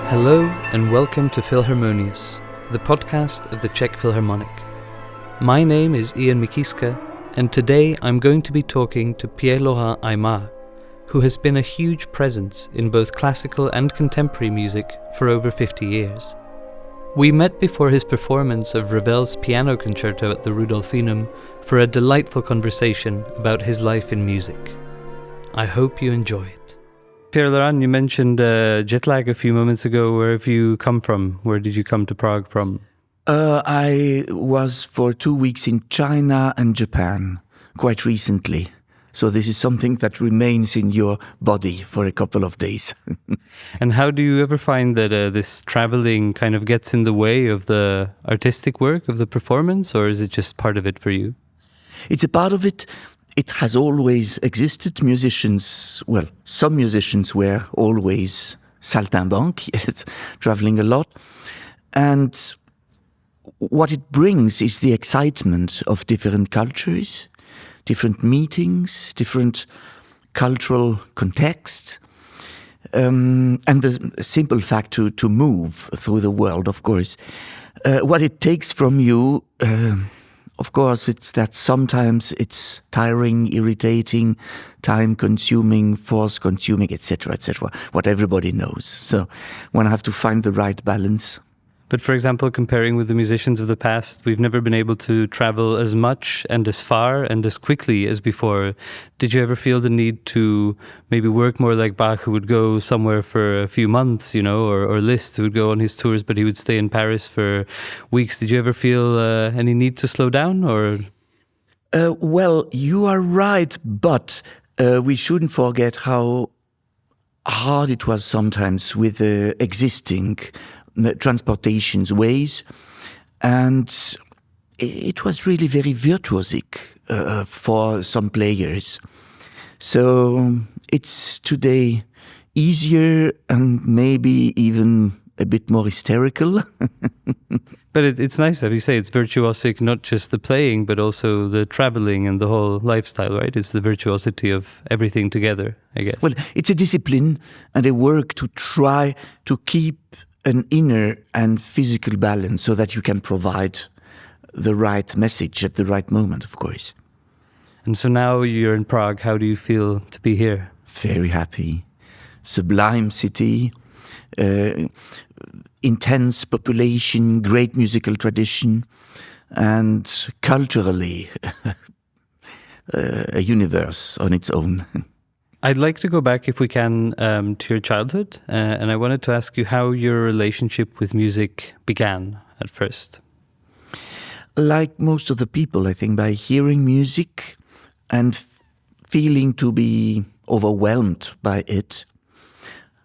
Hello and welcome to Philharmonious, the podcast of the Czech Philharmonic. My name is Ian Mikyska, and today I'm going to be talking to Pierre Aimard, who has been a huge presence in both classical and contemporary music for over 50 years. We met before his performance of Ravel's piano concerto at the Rudolfinum for a delightful conversation about his life in music. I hope you enjoy it. Pierre Laurent, you mentioned jet lag a few moments ago. Where have you come from? Where did you come to Prague from? I was for 2 weeks in China and Japan quite recently. So this is something that remains in your body for a couple of days. And how do you ever find that this traveling kind of gets in the way of the artistic work, of the performance, or is it just part of it for you? It's a part of it. It has always existed. Some musicians were always saltimbanque, yes, traveling a lot. And what it brings is the excitement of different cultures, different meetings, different cultural contexts, and the simple fact to move through the world, of course. What it takes from you, of course, it's that sometimes it's tiring, irritating, time-consuming, force-consuming, etc., what everybody knows. So one have to find the right balance. But for example, comparing with the musicians of the past, we've never been able to travel as much and as far and as quickly as before. Did you ever feel the need to maybe work more like Bach, who would go somewhere for a few months, or Liszt, who would go on his tours, but he would stay in Paris for weeks? Did you ever feel any need to slow down? Or? Well, you are right, but we shouldn't forget how hard it was sometimes with the existing transportations ways, and it was really very virtuosic for some players. So it's today easier and maybe even a bit more hysterical. But it's nice that you say it's virtuosic, not just the playing, but also the traveling and the whole lifestyle, right? It's the virtuosity of everything together, I guess. Well, it's a discipline and a work to try to keep an inner and physical balance so that you can provide the right message at the right moment, of course. And so now you're in Prague. How do you feel to be here? Very happy. Sublime city, intense population, great musical tradition, and culturally a universe on its own. I'd like to go back, if we can, to your childhood, and I wanted to ask you how your relationship with music began at first. Like most of the people, I think, by hearing music and feeling to be overwhelmed by it,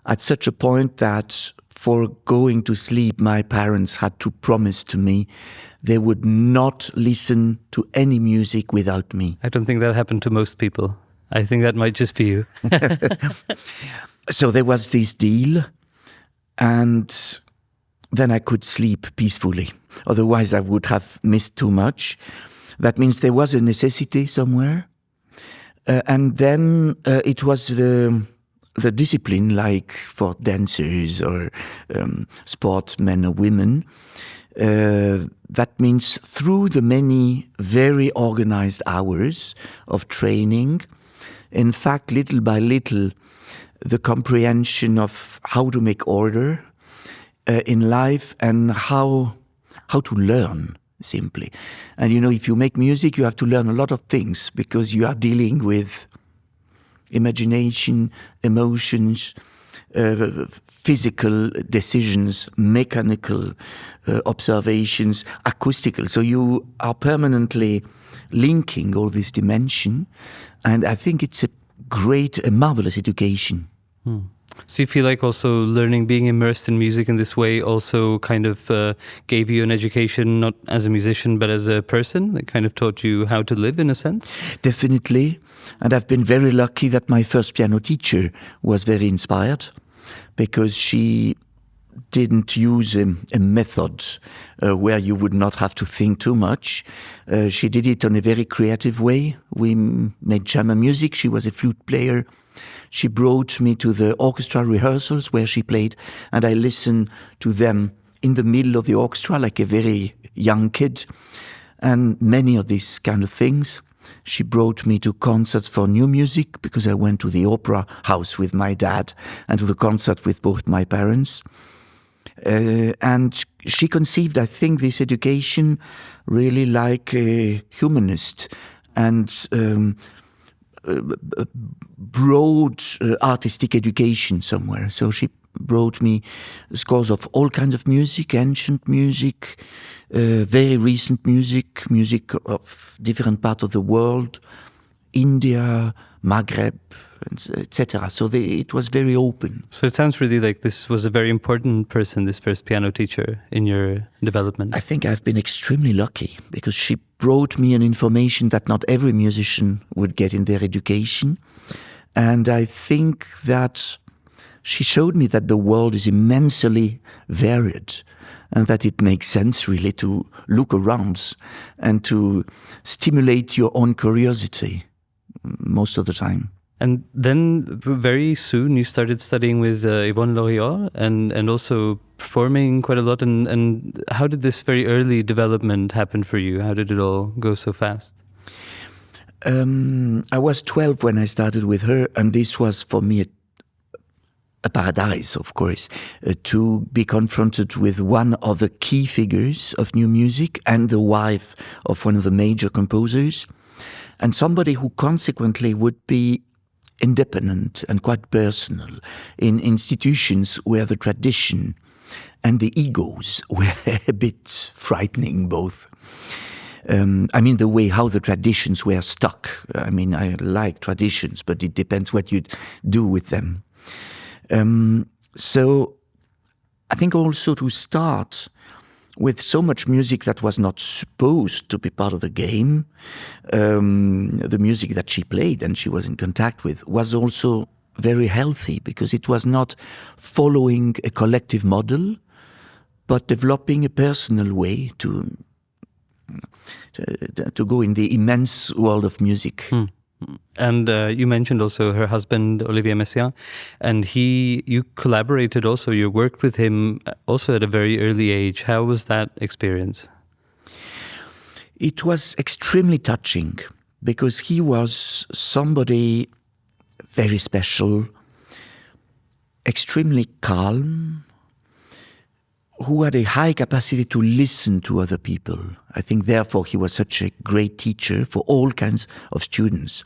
at such a point that for going to sleep, my parents had to promise to me they would not listen to any music without me. I don't think that happened to most people. I think that might just be you. So there was this deal, and then I could sleep peacefully. Otherwise, I would have missed too much. That means there was a necessity somewhere. And then it was the discipline, like for dancers or sportsmen or women. That means through the many very organized hours of training, in fact, little by little, the comprehension of how to make order in life and how to learn, simply. And if you make music, you have to learn a lot of things because you are dealing with imagination, emotions, physical decisions, mechanical observations, acoustical. So you are permanently linking all this dimension, and I think it's a marvelous education. So you feel like also learning, being immersed in music in this way also kind of gave you an education, not as a musician, but as a person, that kind of taught you how to live in a sense? Definitely. And I've been very lucky that my first piano teacher was very inspired, because she didn't use a method where you would not have to think too much. She did it in a very creative way. We made chamber music. She was a flute player. She brought me to the orchestra rehearsals where she played, and I listened to them in the middle of the orchestra like a very young kid, and many of these kind of things. She brought me to concerts for new music because I went to the opera house with my dad and to the concert with both my parents. And she conceived, I think, this education really like a humanist and broad artistic education somewhere. So she brought me scores of all kinds of music, ancient music, very recent music, music of different parts of the world, India, Maghreb, etc. So it was very open. So it sounds really like this was a very important person, this first piano teacher in your development. I think I've been extremely lucky because she brought me an information that not every musician would get in their education. And I think that she showed me that the world is immensely varied and that it makes sense really to look around and to stimulate your own curiosity most of the time. And then very soon you started studying with Yvonne Loriot and also performing quite a lot. And how did this very early development happen for you? How did it all go so fast? I was 12 when I started with her, and this was for me a paradise, of course, to be confronted with one of the key figures of new music and the wife of one of the major composers, and somebody who consequently would be independent and quite personal in institutions where the tradition and the egos were a bit frightening both. I mean, the way how the traditions were stuck. I mean, I like traditions, but it depends what you do with them. So I think also to start with so much music that was not supposed to be part of the game, the music that she played and she was in contact with was also very healthy because it was not following a collective model, but developing a personal way to go in the immense world of music. And you mentioned also her husband, Olivia Messia, and you collaborated also, you worked with him also at a very early age. How was that experience? It was extremely touching because he was somebody very special, extremely calm, who had a high capacity to listen to other people. I think therefore he was such a great teacher for all kinds of students.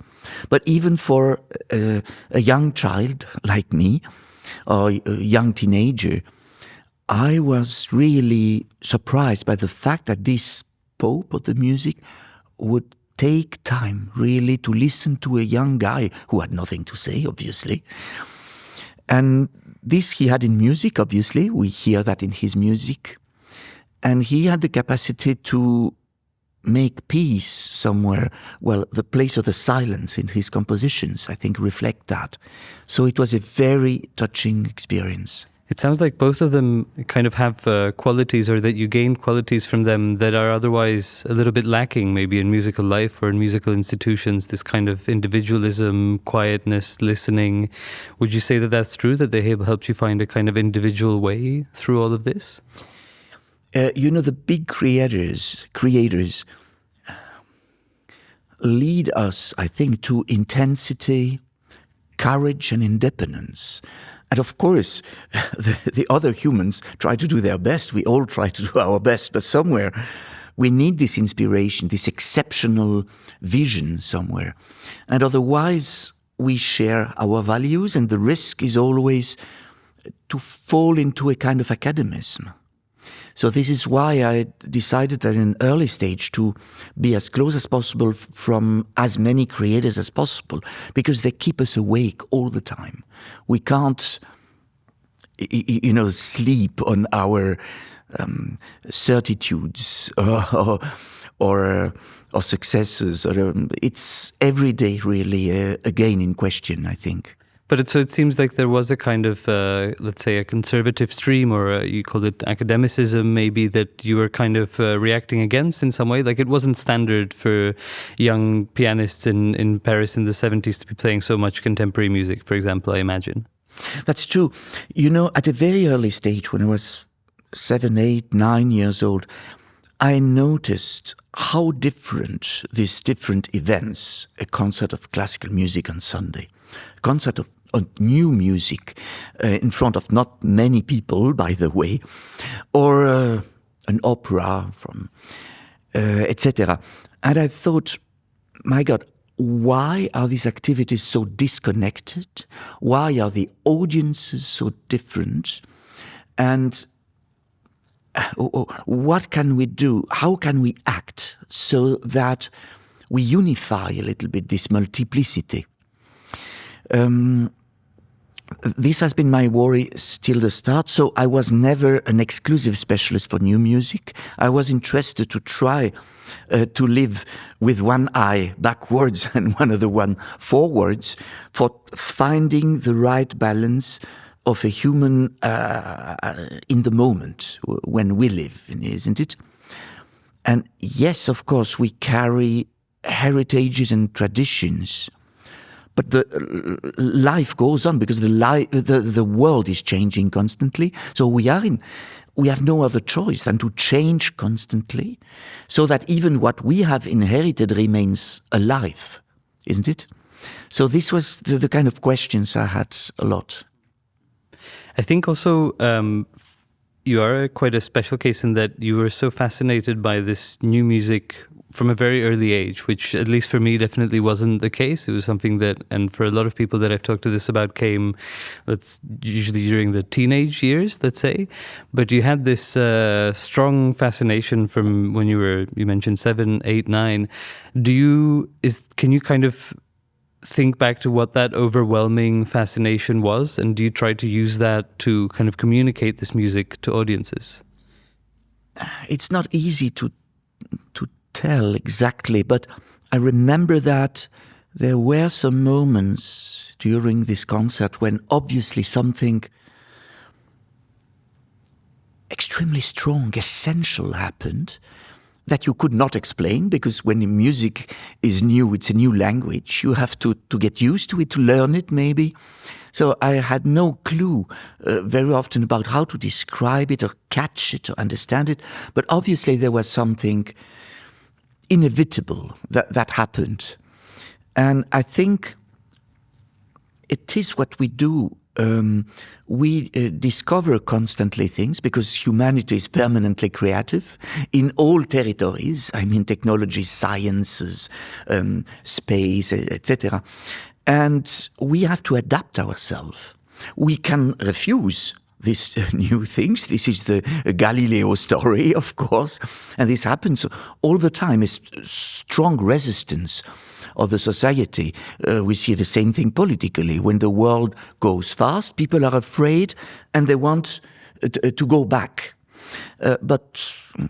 But even for a young child like me, or a young teenager, I was really surprised by the fact that this Pope of the music would take time really to listen to a young guy who had nothing to say, obviously. And this he had in music, obviously. We hear that in his music. And he had the capacity to make peace somewhere. Well, the place of the silence in his compositions, I think, reflect that. So it was a very touching experience. It sounds like both of them kind of have qualities, or that you gain qualities from them that are otherwise a little bit lacking maybe in musical life or in musical institutions, this kind of individualism, quietness, listening. Would you say that that's true, that they have helped you find a kind of individual way through all of this? The big creators lead us, I think, to intensity, courage and independence. And of course, the other humans try to do their best. We all try to do our best. But somewhere, we need this inspiration, this exceptional vision somewhere. And otherwise, we share our values. And the risk is always to fall into a kind of academism. So this is why I decided at an early stage to be as close as possible from as many creators as possible, because they keep us awake all the time. We can't, sleep on our certitudes or successes. It's every day really a gain in question, I think. But it seems like there was a kind of, let's say, a conservative stream, or you called it academicism, maybe, that you were kind of reacting against in some way. Like, it wasn't standard for young pianists in Paris in the 70s to be playing so much contemporary music, for example, I imagine. That's true. You know, at a very early stage, when I was 7, 8, 9 years old, I noticed how different these different events, a concert of classical music on Sunday, a concert of new music in front of not many people, by the way, or an opera from, etc. And I thought, my God, why are these activities so disconnected? Why are the audiences so different? And what can we do? How can we act so that we unify a little bit this multiplicity? This has been my worry till the start. So I was never an exclusive specialist for new music. I was interested to try to live with one eye backwards and one other one forwards, for finding the right balance of a human in the moment when we live, isn't it? And yes, of course, we carry heritages and traditions, but the life goes on, because the world is changing constantly. So we have no other choice than to change constantly, so that even what we have inherited remains alive, isn't it? So this was the kind of questions I had a lot. I think also you are quite a special case in that you were so fascinated by this new music from a very early age, which at least for me definitely wasn't the case. It was something that, and for a lot of people that I've talked to this about, came usually during the teenage years, let's say. But you had this strong fascination from when you mentioned 7, 8, 9. Can you kind of think back to what that overwhelming fascination was, and do you try to use that to kind of communicate this music to audiences? It's not easy to tell exactly, but I remember that there were some moments during this concert when obviously something extremely strong, essential happened, that you could not explain, because when the music is new, it's a new language. You have to get used to it, to learn it maybe. So I had no clue very often about how to describe it or catch it or understand it. But obviously there was something inevitable that happened. And I think it is what we do. We discover constantly things, because humanity is permanently creative in all territories. I mean, technology, sciences, space, etc. And we have to adapt ourselves. We can refuse these new things. This is the Galileo story, of course. And this happens all the time. It's strong resistance of the society. We see the same thing politically. When the world goes fast, people are afraid and they want to go back. But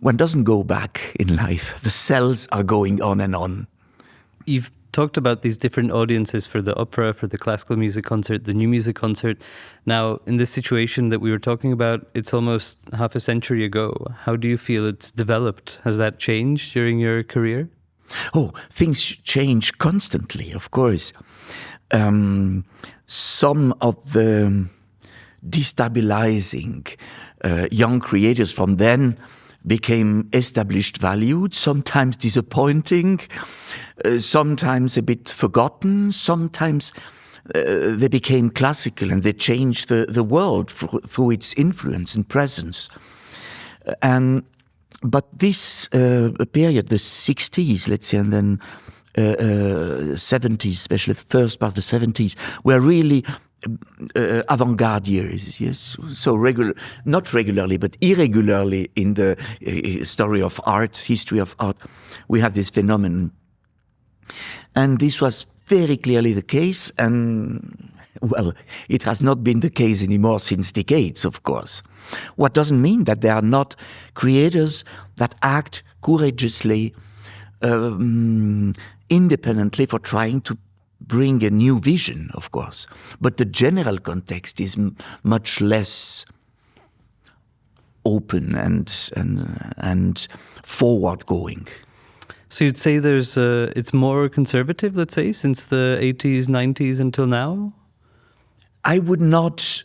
one doesn't go back in life. The cells are going on and on. You've talked about these different audiences for the opera, for the classical music concert, the new music concert. Now, in this situation that we were talking about, it's almost half a century ago. How do you feel it's developed? Has that changed during your career? Oh, things change constantly, of course. Some of the destabilizing young creators from then became established, valued, sometimes disappointing, sometimes a bit forgotten, sometimes they became classical and they changed the world through its influence and presence. But this period, the 60s, let's say, and then 70s, especially the first part of the 70s, were really avant-garde years, yes. So not regularly, but irregularly in the history of art, we have this phenomenon. And this was very clearly the case, and, well, it has not been the case anymore since decades, of course. What doesn't mean that there are not creators that act courageously, independently, for trying to bring a new vision, of course. But the general context is much less open and forward-going. So you'd say it's more conservative, let's say, since the 80s, 90s until now? I would not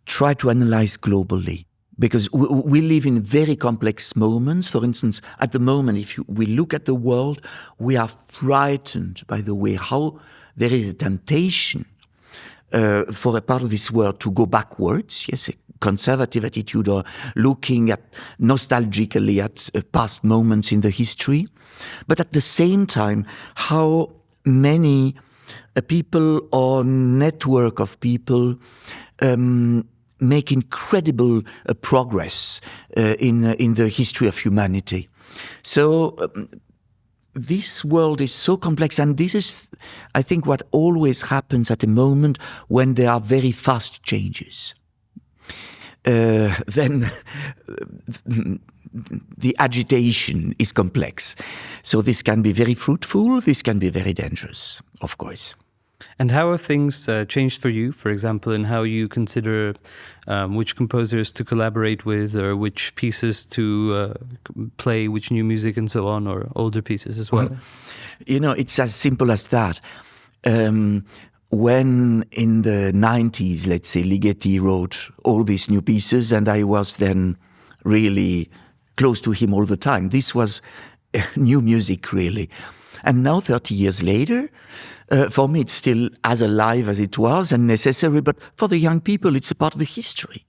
try to analyze globally, because we live in very complex moments. For instance, at the moment, if we look at the world, we are frightened by the way how there is a temptation for a part of this world to go backwards. Yes, a conservative attitude, or looking at nostalgically at past moments in the history. But at the same time, how many people or network of people make incredible progress in the history of humanity. So this world is so complex, and this is, I think, what always happens at a moment when there are very fast changes. Then the agitation is complex. So this can be very fruitful, this can be very dangerous, of course. And how have things changed for you, for example, in how you consider which composers to collaborate with, or which pieces to play, which new music and so on, or older pieces as well? It's as simple as that. When in the 90s, let's say, Ligeti wrote all these new pieces, and I was then really close to him all the time. This was new music, really. And now, 30 years later, for me, it's still as alive as it was and necessary, but for the young people, it's a part of the history.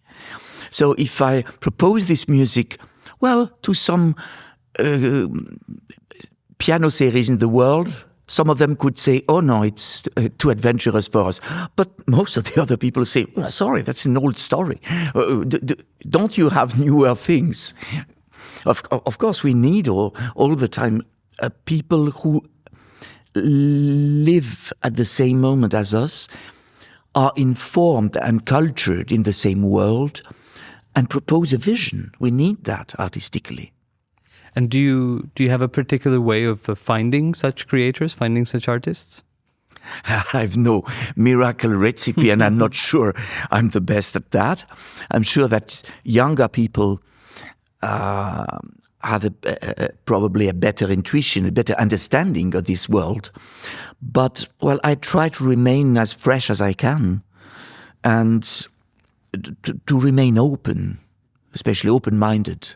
So if I propose this music, well, to some piano series in the world, some of them could say, oh no, it's too adventurous for us. But most of the other people say, well, sorry, that's an old story. Don't you have newer things? Of course, we need all the time people who live at the same moment as us, are informed and cultured in the same world, and propose a vision. We need that artistically. And do you have a particular way of finding such creators, finding such artists? I have no miracle recipe, and I'm not sure I'm the best at that. I'm sure that younger people have probably a better intuition, a better understanding of this world. But, well, I try to remain as fresh as I can, and to remain open, especially open-minded.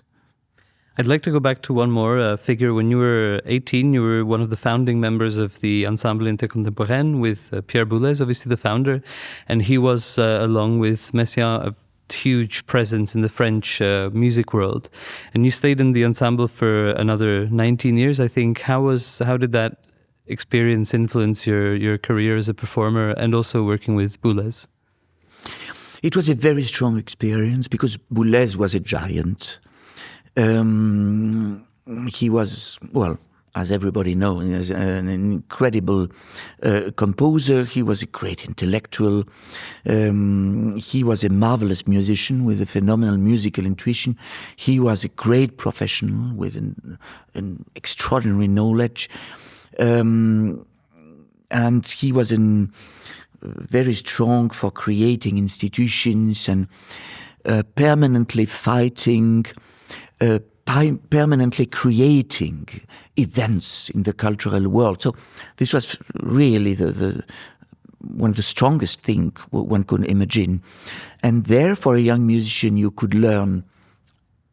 I'd like to go back to one more figure. When you were 18, you were one of the founding members of the Ensemble Intercontemporain with Pierre Boulez, obviously the founder, and he was, along with Messia, a huge presence in the French music world. And you stayed in the ensemble for another 19 years, I think. How did that experience influence your career as a performer, and also working with Boulez? It was a very strong experience, because Boulez was a giant. He was, well, as everybody knows, an incredible composer. He was a great intellectual. He was a marvelous musician with a phenomenal musical intuition. He was a great professional with an extraordinary knowledge. And he was very strong for creating institutions and permanently fighting, permanently creating events in the cultural world. So this was really the one of the strongest things one could imagine. And there, for a young musician, you could learn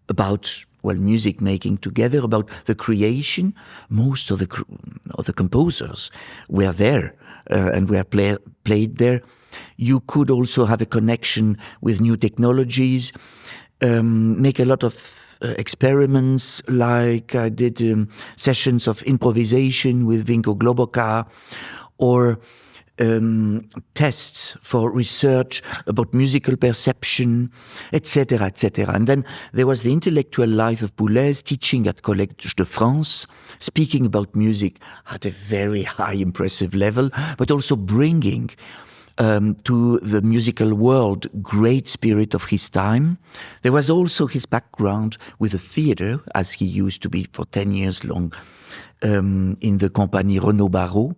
about, well, music making together, about the creation. Most of the composers were there and were played there. You could also have a connection with new technologies, make a lot of experiments, like I did sessions of improvisation with Vinko Globokar, or tests for research about musical perception, etc., etc. And then there was the intellectual life of Boulez, teaching at Collège de France, speaking about music at a very high, impressive level, but also bringing to the musical world great spirit of his time. There was also his background with the theatre, as he used to be for 10 years long in the Compagnie Renaud Barrault.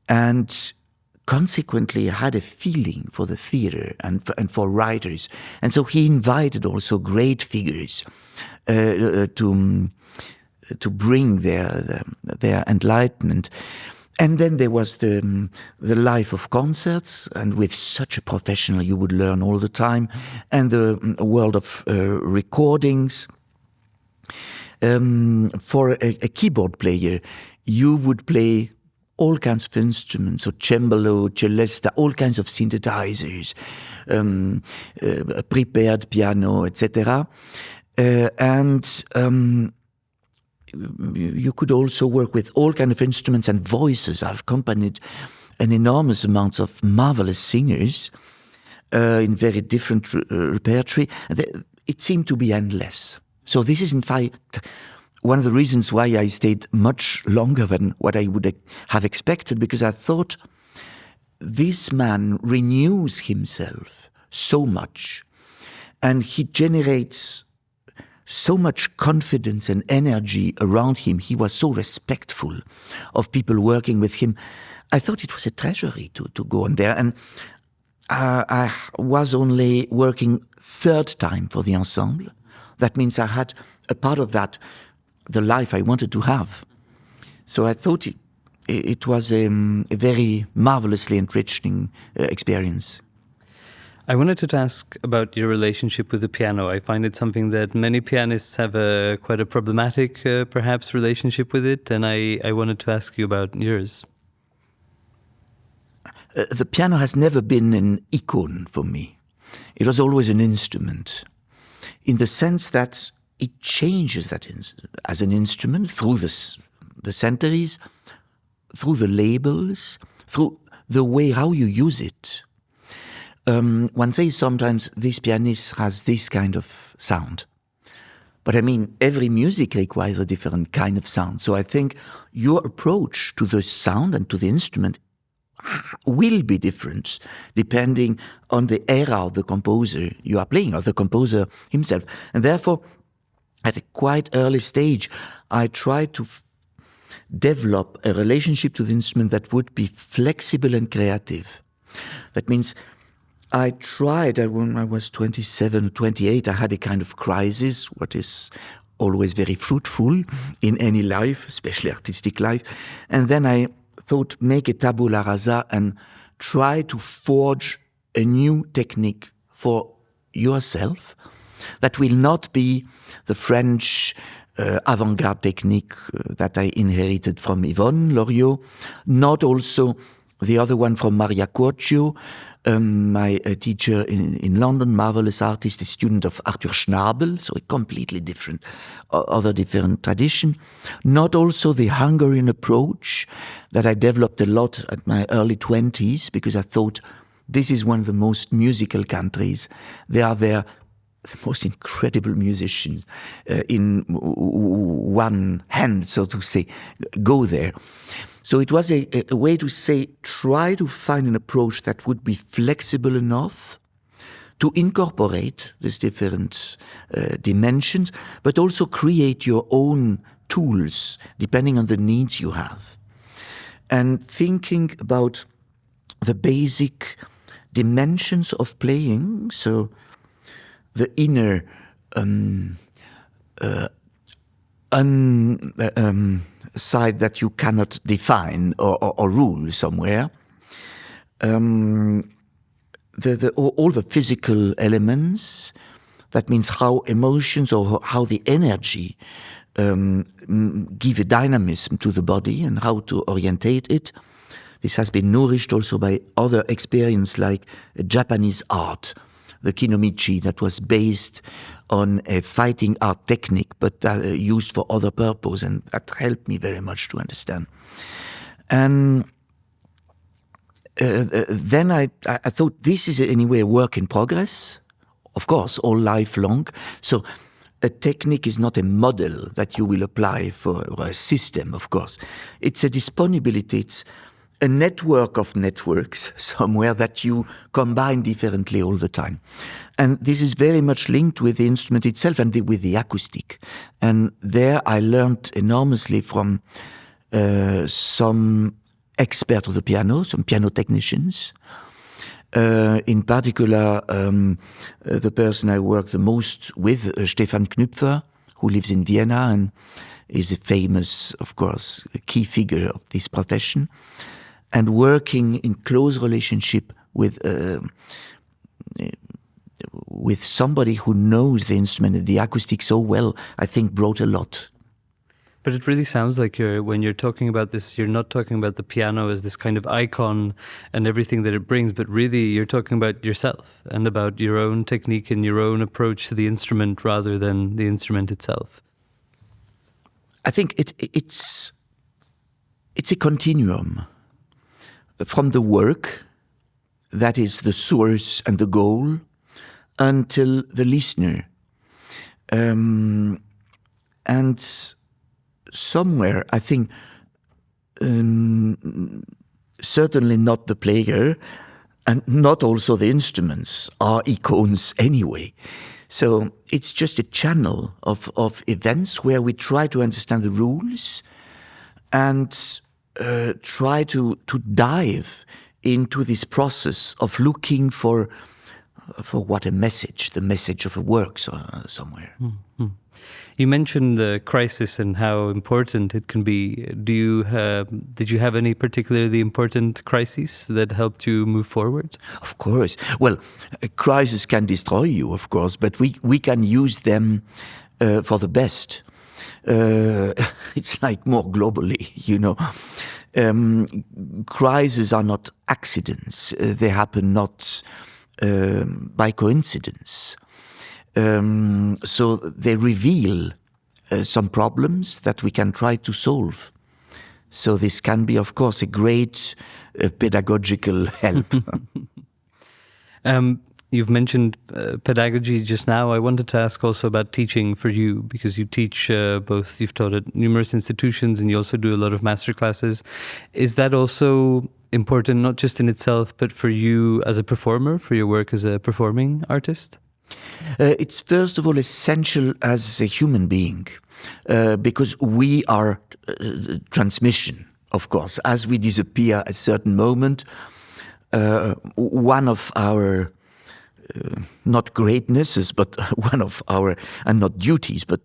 And consequently had a feeling for the theater and for writers. And so he invited also great figures to bring their enlightenment. And then there was the life of concerts, and with such a professional you would learn all the time, and the world of recordings. For a keyboard player, you would play all kinds of instruments, so cembalo, celesta, all kinds of synthesizers, prepared piano, etc. And you could also work with all kinds of instruments and voices. I've accompanied an enormous amount of marvelous singers in very different repertory. It seemed to be endless. So this is in fact one of the reasons why I stayed much longer than what I would have expected, because I thought this man renews himself so much and he generates so much confidence and energy around him. He was so respectful of people working with him. I thought it was a treasury to go on there. And I was only working third time for the ensemble. That means I had a part of that, the life I wanted to have. So I thought it was a very marvelously enriching experience. I wanted to ask about your relationship with the piano. I find it something that many pianists have quite a problematic, perhaps, relationship with it, and I wanted to ask you about yours. The piano has never been an icon for me. It was always an instrument, in the sense that it changes that as an instrument through the centuries, through the labels, through the way how you use it. One says sometimes this pianist has this kind of sound. But I mean, every music requires a different kind of sound. So I think your approach to the sound and to the instrument will be different depending on the era of the composer you are playing, or the composer himself. And therefore, at a quite early stage, I tried to develop a relationship to the instrument that would be flexible and creative. That means I tried, when I was 27, 28, I had a kind of crisis, what is always very fruitful in any life, especially artistic life. And then I thought, make a tabula rasa and try to forge a new technique for yourself that will not be the French avant-garde technique that I inherited from Yvonne Loriot, not also the other one from Maria Curcio, my teacher in London, marvelous artist, a student of Arthur Schnabel, so a completely different tradition. Not also the Hungarian approach that I developed a lot at my early 20s, because I thought this is one of the most musical countries. They are the most incredible musicians in one hand, so to say. Go there. So it was a way to say, try to find an approach that would be flexible enough to incorporate these different dimensions, but also create your own tools depending on the needs you have. And thinking about the basic dimensions of playing, so the inner side that you cannot define or rule somewhere. All the physical elements, that means how emotions or how the energy give a dynamism to the body and how to orientate it. This has been nourished also by other experience like Japanese art, the kinomichi, that was based on a fighting art technique, but used for other purpose, and that helped me very much to understand. And then I thought, this is anyway a work in progress, of course, all lifelong. So a technique is not a model that you will apply for a system, of course. It's a disponibility, it's a network of networks somewhere that you combine differently all the time. And this is very much linked with the instrument itself and with the acoustic. And there I learned enormously from some experts of the piano, some piano technicians. In particular, the person I work the most with, Stefan Knüpfer, who lives in Vienna and is a famous, of course, key figure of this profession, and working in close relationship with somebody who knows the instrument and the acoustic so well, I think brought a lot. But it really sounds like when you're talking about this, you're not talking about the piano as this kind of icon and everything that it brings, but really you're talking about yourself and about your own technique and your own approach to the instrument rather than the instrument itself. I think it's a continuum from the work, that is the source and the goal, until the listener. And somewhere, I think, certainly not the player and not also the instruments are icons anyway. So it's just a channel of events where we try to understand the rules and try to dive into this process of looking for what a message, the message of a work somewhere. Mm-hmm. You mentioned the crisis and how important it can be. Did you have any particularly important crises that helped you move forward? Of course. Well, a crisis can destroy you, of course, but we can use them for the best. It's like more globally, you know. Crises are not accidents. They happen not by coincidence. So they reveal some problems that we can try to solve. So this can be, of course, a great pedagogical help. You've mentioned pedagogy just now. I wanted to ask also about teaching for you, because you teach both, you've taught at numerous institutions and you also do a lot of masterclasses. Is that also important, not just in itself, but for you as a performer, for your work as a performing artist? It's first of all essential as a human being, because we are transmission, of course. As we disappear at a certain moment, one of our not greatnesses, but one of our, and not duties, but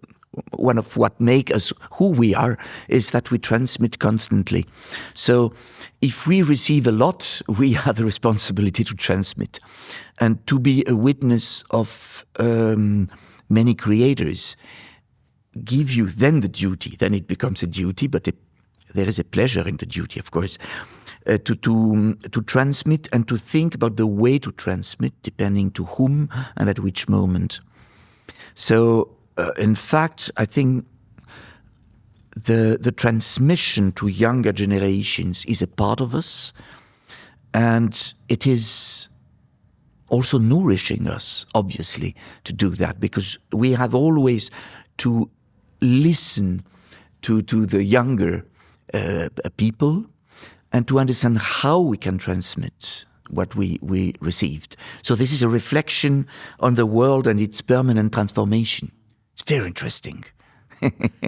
one of what make us who we are, is that we transmit constantly. So if we receive a lot, we have the responsibility to transmit. And to be a witness of many creators give you then the duty, then it becomes a duty, but there is a pleasure in the duty, of course, to transmit and to think about the way to transmit, depending to whom and at which moment. So, in fact, I think the transmission to younger generations is a part of us, and it is also nourishing us, obviously, to do that, because we have always to listen to the younger people and to understand how we can transmit what we received. So this is a reflection on the world and its permanent transformation. It's very interesting.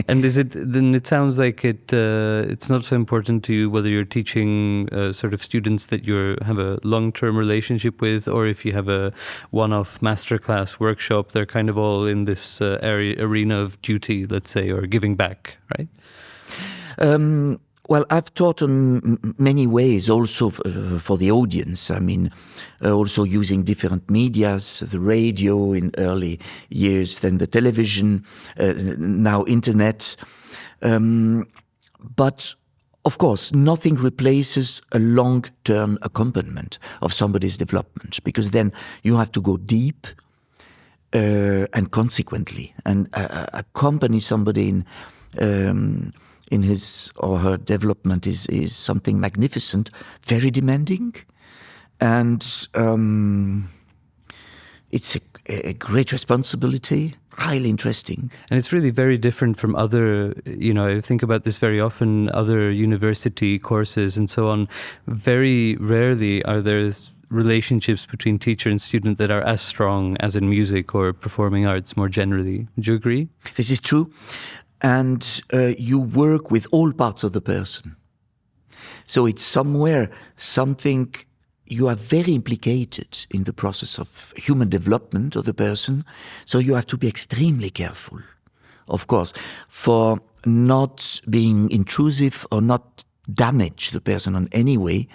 And then it sounds like it's not so important to you whether you're teaching sort of students that you have a long-term relationship with, or if you have a one-off masterclass workshop. They're kind of all in this arena of duty, let's say, or giving back, right? Well, I've taught in many ways also for the audience. I mean, also using different medias, the radio in early years, then the television, now internet. But of course, nothing replaces a long-term accompaniment of somebody's development, because then you have to go deep and consequently and accompany somebody in his or her development is something magnificent, very demanding, and it's a great responsibility, highly interesting. And it's really very different from other, I think about this very often, other university courses and so on. Very rarely are there relationships between teacher and student that are as strong as in music or performing arts more generally. Would you agree? This is true. And you work with all parts of the person. So it's somewhere something you are very implicated in the process of human development of the person. So you have to be extremely careful, of course, for not being intrusive or not damage the person in any way,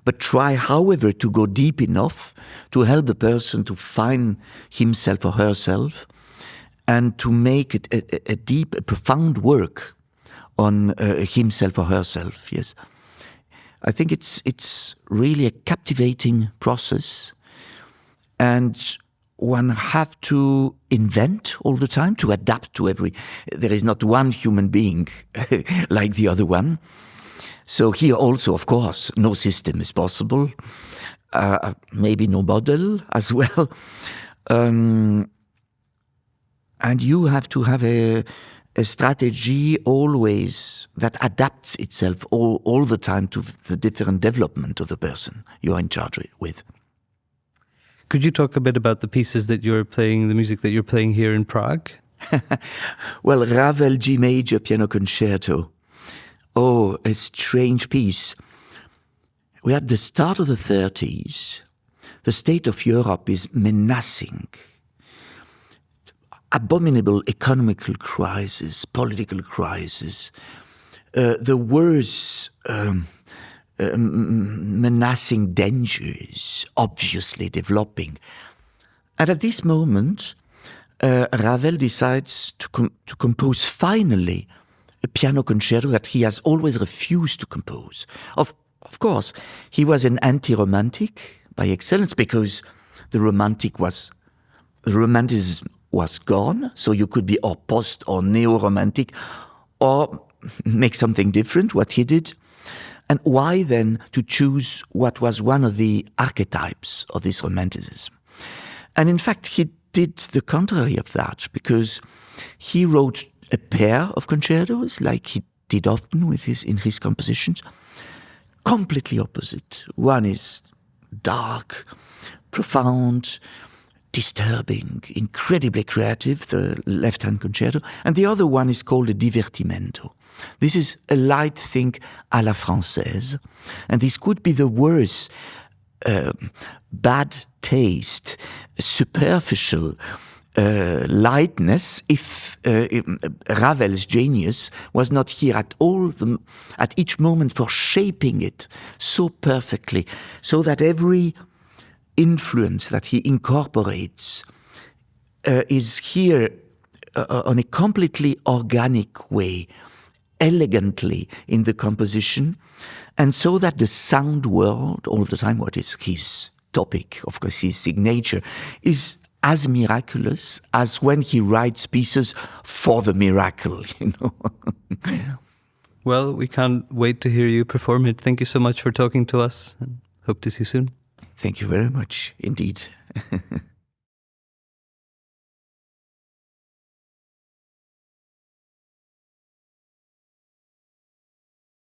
but try, however, to go deep enough to help the person to find himself or herself and to make it a deep, a profound work on himself or herself, yes. I think it's really a captivating process, and one have to invent all the time to adapt to there is not one human being like the other one. So here also, of course, no system is possible, maybe no model as well. And you have to have a strategy always that adapts itself all the time to the different development of the person you're in charge with. Could you talk a bit about the pieces that you're playing, the music that you're playing here in Prague? Well, Ravel G Major Piano Concerto. Oh, a strange piece. We're at the start of the 30s. The state of Europe is menacing. Abominable economical crisis, political crisis, the worst menacing dangers obviously developing. And at this moment, Ravel decides to compose finally a piano concerto that he has always refused to compose. Of course, he was an anti-romantic by excellence because the romanticism was gone, so you could be or post or neo-romantic or make something different, what he did. And why then to choose what was one of the archetypes of this romanticism? And in fact, he did the contrary of that, because he wrote a pair of concertos, like he did often in his compositions, completely opposite. One is dark, profound, disturbing, incredibly creative, the left-hand concerto, and the other one is called a divertimento. This is a light thing à la française, and this could be the worst bad taste, superficial lightness if Ravel's genius was not here at each moment for shaping it so perfectly, so that every influence that he incorporates is here on a completely organic way, elegantly in the composition, and so that the sound world all the time, what is his topic, of course, his signature, is as miraculous as when he writes pieces for the miracle, you know. Well, we can't wait to hear you perform it. Thank you so much for talking to us, and hope to see you soon. Thank you very much indeed.